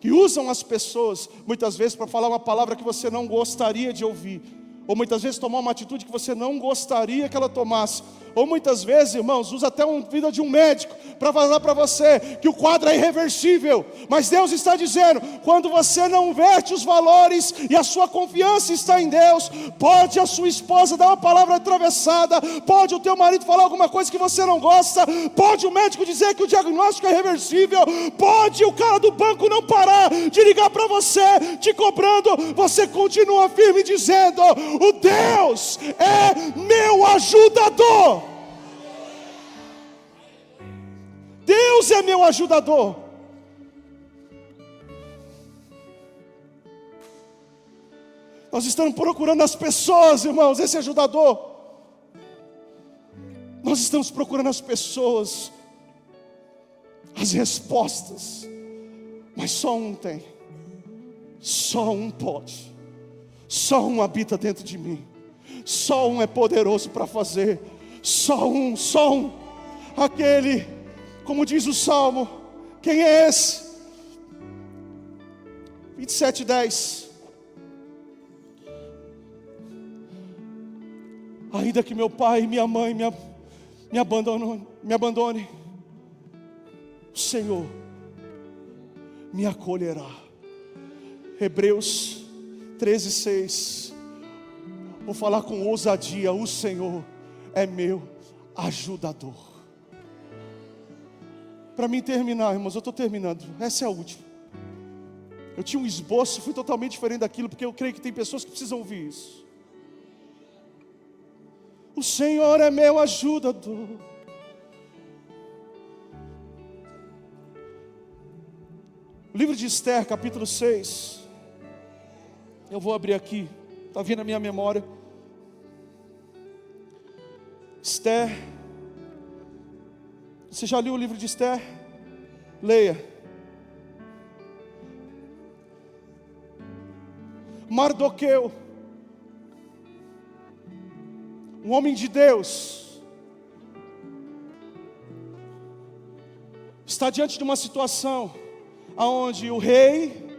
que usam as pessoas, muitas vezes, para falar uma palavra que você não gostaria de ouvir, ou muitas vezes tomar uma atitude que você não gostaria que ela tomasse, ou muitas vezes, irmãos, usa até a vida de um médico para falar para você que o quadro é irreversível. Mas Deus está dizendo, quando você não inverte os valores e a sua confiança está em Deus, pode a sua esposa dar uma palavra atravessada, pode o teu marido falar alguma coisa que você não gosta, pode o médico dizer que o diagnóstico é irreversível, pode o cara do banco não parar de ligar para você, te cobrando, você continua firme dizendo, o Deus é meu ajudador. Deus é meu ajudador. Nós estamos procurando as pessoas, irmãos, esse ajudador. Nós estamos procurando as pessoas, as respostas, mas só um tem, só um pode, só um habita dentro de mim, só um é poderoso para fazer, só um, aquele, como diz o Salmo, quem é esse? 27:10. Ainda que meu pai e minha mãe me abandone, o Senhor me acolherá. Hebreus 13:6. Vou falar com ousadia, o Senhor é meu ajudador. Para mim terminar, irmãos, eu estou terminando, essa é a última. Eu tinha um esboço, fui totalmente diferente daquilo, porque eu creio que tem pessoas que precisam ouvir isso. O Senhor é meu ajudador. O livro de Esther, capítulo 6. Eu vou abrir aqui, está vindo na minha memória. Esther. Você já leu o livro de Esther? Leia. Mardoqueu, um homem de Deus, está diante de uma situação onde o rei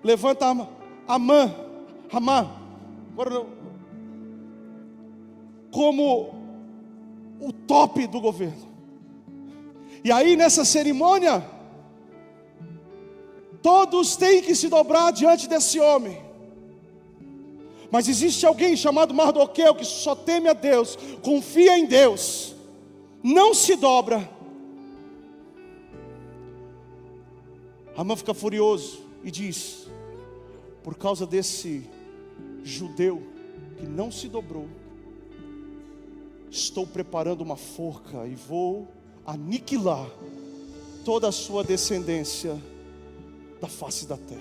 levanta Amã, como o top do governo. E aí nessa cerimônia, todos têm que se dobrar diante desse homem. Mas existe alguém chamado Mardoqueu que só teme a Deus, confia em Deus, não se dobra. Amã fica furioso e diz: por causa desse judeu que não se dobrou, estou preparando uma forca e vou aniquilar toda a sua descendência da face da terra.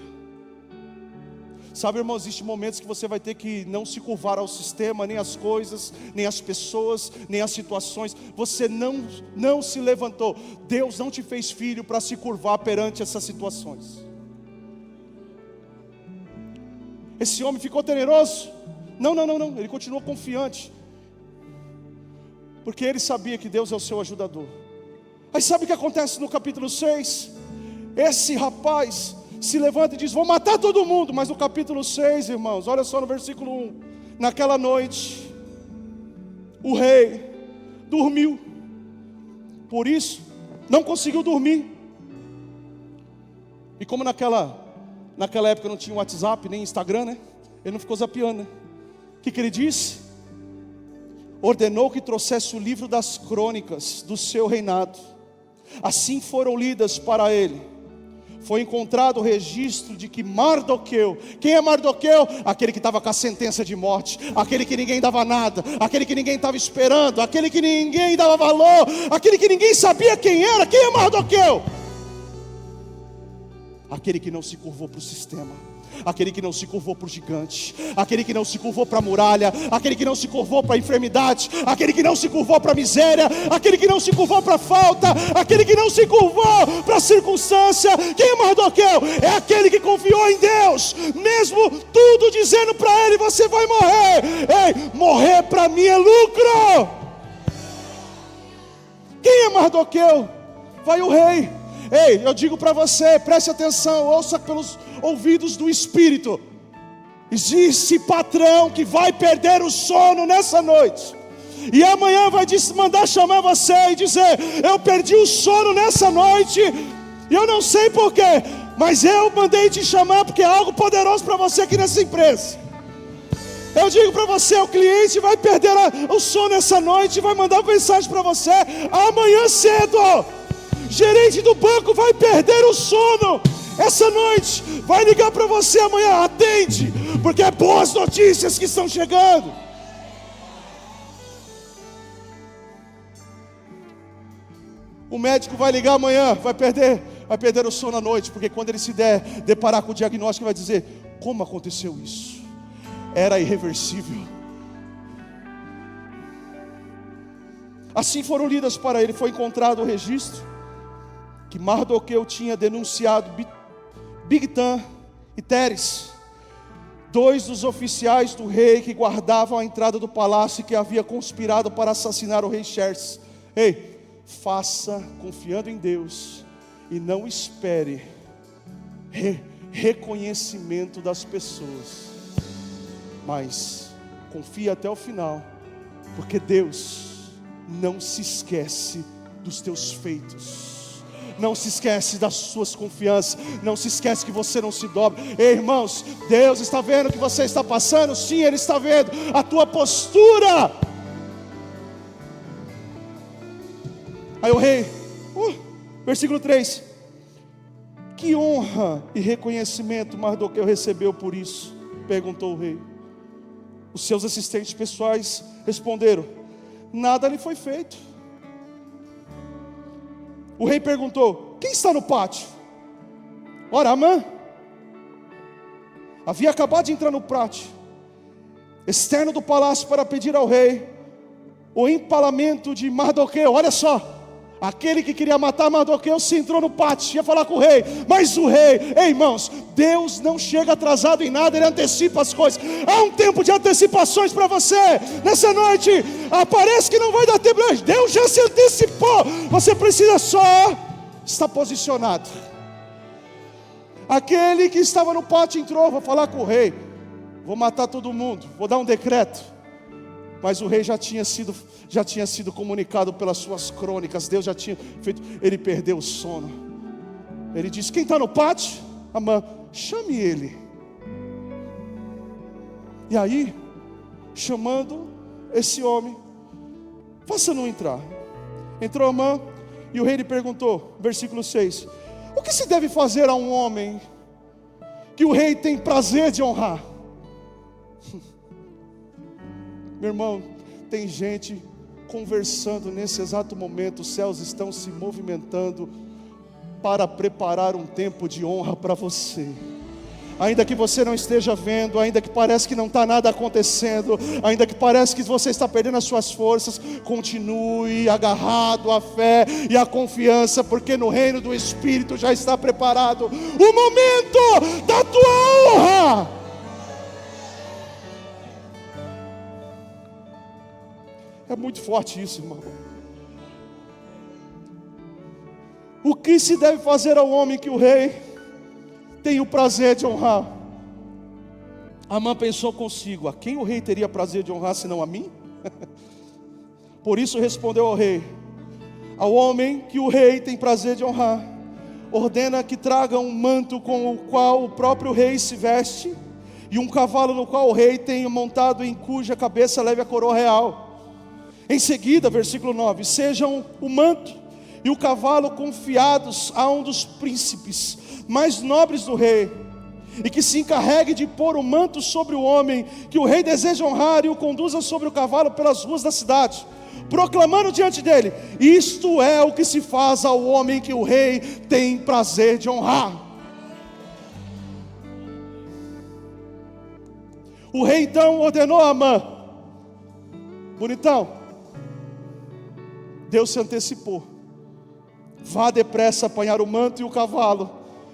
Sabe, irmão, existem momentos que você vai ter que não se curvar ao sistema, nem às coisas, nem às pessoas, nem às situações. Você não se levantou. Deus não te fez filho para se curvar perante essas situações. Esse homem ficou temeroso? Não, ele continuou confiante, porque ele sabia que Deus é o seu ajudador. Aí sabe o que acontece no capítulo 6? Esse rapaz se levanta e diz: vou matar todo mundo. Mas no capítulo 6, irmãos, olha só no versículo 1. Naquela noite, o rei dormiu. Por isso, não conseguiu dormir. E como naquela época não tinha WhatsApp, nem Instagram, né? Ele não ficou zapeando, né? O que ele disse? Ordenou que trouxesse o livro das crônicas do seu reinado. Assim foram lidas para ele. Foi encontrado o registro de que Mardoqueu, quem é Mardoqueu? Aquele que estava com a sentença de morte, aquele que ninguém dava nada, aquele que ninguém estava esperando, aquele que ninguém dava valor, aquele que ninguém sabia quem era. Quem é Mardoqueu? Aquele que não se curvou para o sistema, aquele que não se curvou para o gigante, aquele que não se curvou para a muralha, aquele que não se curvou para a enfermidade, aquele que não se curvou para a miséria, aquele que não se curvou para a falta, aquele que não se curvou para a circunstância. Quem é Mardoqueu? É aquele que confiou em Deus, mesmo tudo dizendo para ele: você vai morrer. Ei, morrer para mim é lucro. Quem é Mardoqueu, vai o rei. Ei, eu digo para você, preste atenção, ouça pelos ouvidos do Espírito. Existe patrão que vai perder o sono nessa noite, e amanhã vai mandar chamar você e dizer: eu perdi o sono nessa noite, e eu não sei porquê, mas eu mandei te chamar porque é algo poderoso para você aqui nessa empresa. Eu digo para você, o cliente vai perder o sono essa noite e vai mandar mensagem para você amanhã cedo. Gerente do banco vai perder o sono essa noite, vai ligar para você amanhã, atende, porque é boas notícias que estão chegando. O médico vai ligar amanhã, vai perder o sono à noite, porque quando ele se deparar com o diagnóstico, ele vai dizer: como aconteceu isso? Era irreversível. Assim foram lidas para ele. Foi encontrado o registro que Mardoqueu tinha denunciado Bigtan e Teres, 2 dos oficiais do rei que guardavam a entrada do palácio e que havia conspirado para assassinar o rei Xerxes. Ei, faça confiando em Deus e não espere reconhecimento das pessoas, mas confia até o final, porque Deus não se esquece dos teus feitos, não se esquece das suas confianças, não se esquece que você não se dobra. Ei, irmãos, Deus está vendo o que você está passando, sim, Ele está vendo a tua postura. Aí o rei, versículo 3: que honra e reconhecimento Mardoqueu recebeu por isso? Perguntou o rei. Os seus assistentes pessoais responderam: nada lhe foi feito. O rei perguntou: quem está no pátio? Ora, Amã havia acabado de entrar no pátio externo do palácio para pedir ao rei o empalamento de Mardoqueu. Olha só, aquele que queria matar Mardoqueu se entrou no pátio, ia falar com o rei, mas o rei, ei, irmãos, Deus não chega atrasado em nada, Ele antecipa as coisas. Há um tempo de antecipações para você, nessa noite, parece que não vai dar tempo, Deus já se antecipou, você precisa só estar posicionado. Aquele que estava no pátio entrou, vou falar com o rei, vou matar todo mundo, vou dar um decreto. Mas o rei já tinha sido comunicado pelas suas crônicas, Deus já tinha feito. Ele perdeu o sono. Ele disse: quem está no pátio? Amã, chame ele. E aí, chamando esse homem, faça-no entrar. Entrou Amã, e o rei lhe perguntou, versículo 6: o que se deve fazer a um homem que o rei tem prazer de honrar? Meu irmão, tem gente conversando nesse exato momento, os céus estão se movimentando para preparar um tempo de honra para você. Ainda que você não esteja vendo, ainda que parece que não está nada acontecendo, ainda que parece que você está perdendo as suas forças, continue agarrado à fé e à confiança, porque no reino do Espírito já está preparado o momento da tua honra. É muito forte isso, irmão. O que se deve fazer ao homem que o rei tem o prazer de honrar? Amã pensou consigo: a quem o rei teria prazer de honrar senão a mim? Por isso respondeu ao rei: ao homem que o rei tem prazer de honrar, ordena que traga um manto com o qual o próprio rei se veste, e um cavalo no qual o rei tem montado, em cuja cabeça leve a coroa real. Em seguida, versículo 9: sejam o manto e o cavalo confiados a um dos príncipes mais nobres do rei, e que se encarregue de pôr o manto sobre o homem que o rei deseja honrar, e o conduza sobre o cavalo pelas ruas da cidade, proclamando diante dele: isto é o que se faz ao homem que o rei tem prazer de honrar. O rei então ordenou a Amã: bonitão, Deus se antecipou, vá depressa apanhar o manto e o cavalo,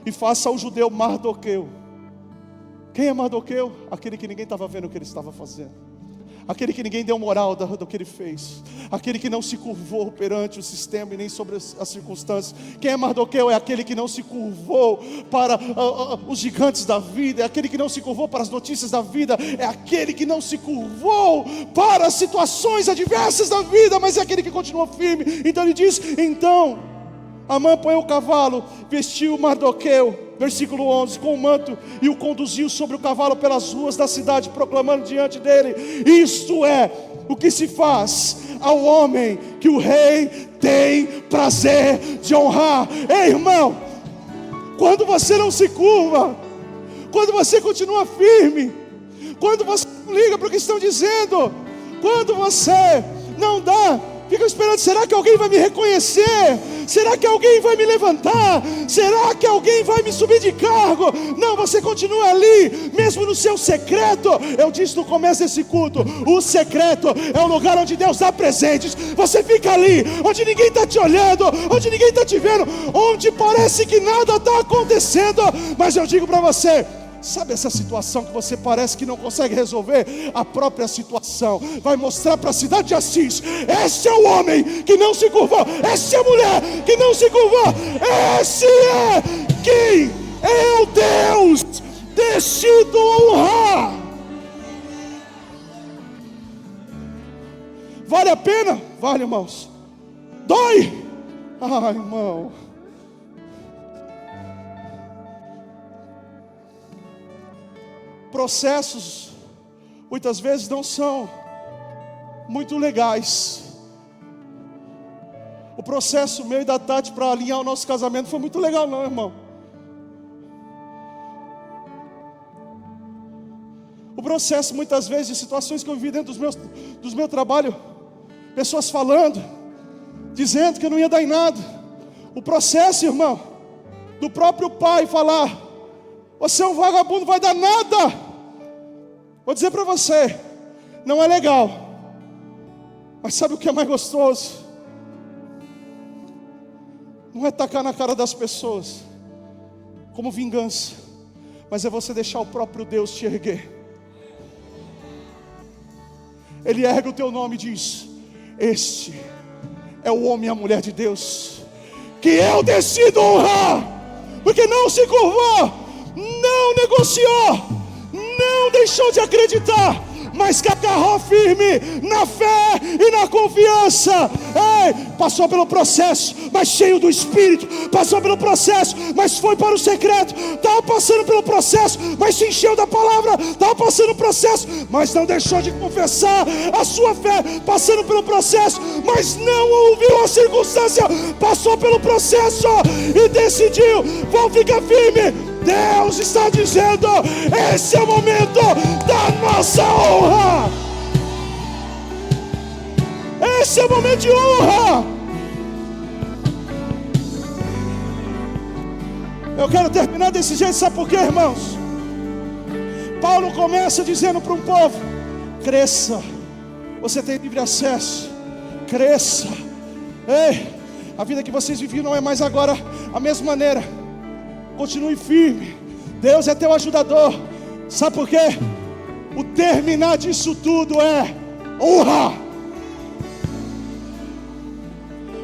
e faça ao judeu Mardoqueu. Quem é Mardoqueu? Aquele que ninguém estava vendo o que ele estava fazendo, aquele que ninguém deu moral do que ele fez, aquele que não se curvou perante o sistema e nem sobre as circunstâncias. Quem é Mardoqueu? É aquele que não se curvou para os gigantes da vida, é aquele que não se curvou para as notícias da vida, é aquele que não se curvou para as situações adversas da vida, mas é aquele que continua firme. Então ele diz: então Amã apanhou o cavalo, vestiu Mardoqueu, versículo 11, com o manto, e o conduziu sobre o cavalo pelas ruas da cidade, proclamando diante dele: isto é o que se faz ao homem que o rei tem prazer de honrar. Ei, irmão, quando você não se curva, quando você continua firme, quando você não liga para o que estão dizendo, quando você não dá, fica esperando: será que alguém vai me reconhecer? Será que alguém vai me levantar? Será que alguém vai me subir de cargo? Não, você continua ali, mesmo no seu secreto. Eu disse no começo desse culto: o secreto é o lugar onde Deus dá presentes. Você fica ali, onde ninguém está te olhando, onde ninguém está te vendo, onde parece que nada está acontecendo. Mas eu digo para você, sabe essa situação que você parece que não consegue resolver? A própria situação vai mostrar para a cidade de Assis: esse é o homem que não se curvou, essa é a mulher que não se curvou, esse é quem é o Deus decido honrar. Vale a pena? Vale, irmãos. Dói? Ah, irmão. Processos muitas vezes não são muito legais. O processo meu e da Tati para alinhar o nosso casamento foi muito legal, não, irmão. O processo muitas vezes de situações que eu vivi dentro dos meu trabalho, pessoas falando, dizendo que eu não ia dar em nada. O processo, irmão, do próprio pai falar: você é um vagabundo, não vai dar nada. Vou dizer para você, não é legal, mas sabe o que é mais gostoso? Não é tacar na cara das pessoas como vingança, mas é você deixar o próprio Deus te erguer. Ele ergue o teu nome e diz: este é o homem e a mulher de Deus que eu decido honrar, porque não se curvou, não negociou, não deixou de acreditar, mas que agarrou firme na fé e na confiança. Ei, passou pelo processo, mas cheio do Espírito. Passou pelo processo, mas foi para o secreto. Estava passando pelo processo, mas se encheu da palavra. Estava passando o processo, mas não deixou de confessar a sua fé. Passando pelo processo, mas não ouviu a circunstância. Passou pelo processo e decidiu: vou ficar firme. Deus está dizendo: esse é o momento da nossa honra. Esse é o momento de honra. Eu quero terminar desse jeito, sabe por quê, irmãos? Paulo começa dizendo para um povo: cresça, você tem livre acesso, cresça. Ei, a vida que vocês viviam não é mais agora a mesma maneira. Continue firme, Deus é teu ajudador. Sabe por quê? O terminar disso tudo é honra.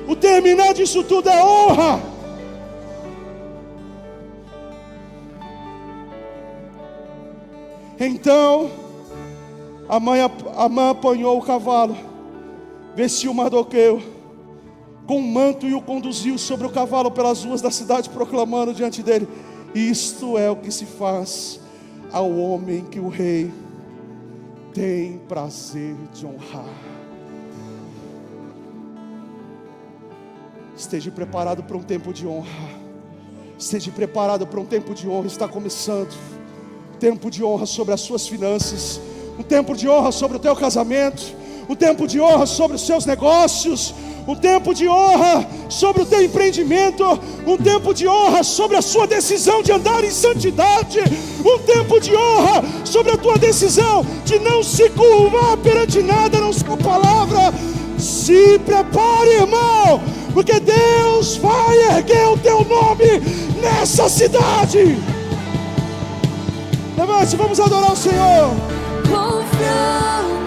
O terminar disso tudo é honra. Então Amã apanhou o cavalo, vestiu Mardoqueu com um manto e o conduziu sobre o cavalo pelas ruas da cidade, proclamando diante dele: isto é o que se faz ao homem que o rei tem prazer de honrar. Esteja preparado para um tempo de honra. Esteja preparado para um tempo de honra. Está começando. Tempo de honra sobre as suas finanças, um tempo de honra sobre o teu casamento, um tempo de honra sobre os seus negócios, um tempo de honra sobre o teu empreendimento, um tempo de honra sobre a sua decisão de andar em santidade, um tempo de honra sobre a tua decisão de não se curvar perante nada, não só palavra. Se prepare, irmão, porque Deus vai erguer o teu nome nessa cidade. Levante, vamos adorar o Senhor.
Confiando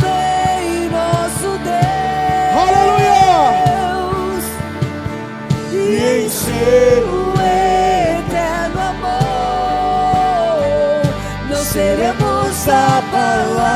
essa palavra